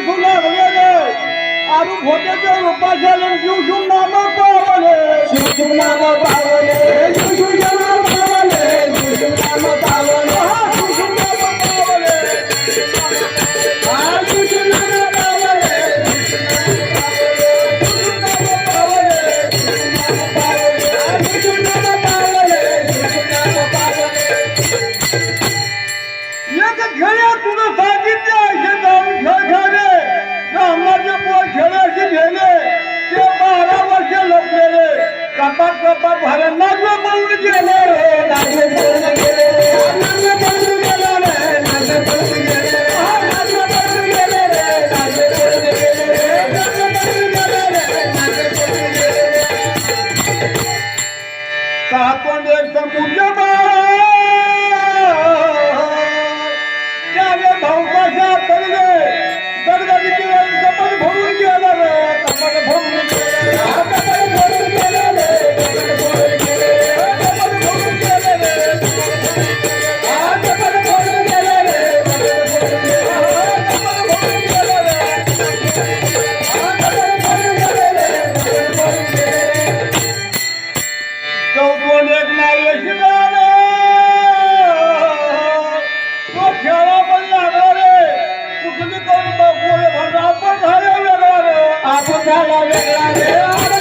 दिसून लागले रे आरू भोट्याच्या रूपाच्या शिवशुम नाम पावले शिवशुम नाम पावले शिवशुम नाम पावले शिवशुम नाम पावले शिवशुम नाम पावले शिवशुम नाम पावले शिवशुम नाम पावले एक खेळ्या तुला सांगितले असे जाऊन खेळ खेळले रामाचे पोर खेळायचे गेले ते 12 वर्ष लपलेले कपाट कपाट भरे नागवे पळून गेले नागवे पळून गेले नागवे पळून गेले रे नागवे पळून गेले नागवे पळून गेले रे नागवे पळून गेले नागवे पळून गेले रे नागवे पळून गेले सापण एक समुद्र त्याने भाऊकाशा करले दरगाडीची कपाट भरून गेला रे कपाट भरून गेले कपाट भरून गेले रे कपाट भरून गेले कपाट भरून गेले रे कपाट भरून गेले रे कपाट भरून गेले कपाट भरून गेले रे कपाट भरून गेले रे कपाट भरून गेले चौकोन एक नाळे शिराले तो खेळा पण लागला रे कुठली करून बघू रे आपण झाला वेगळा रे आपण झाला वेगळा रे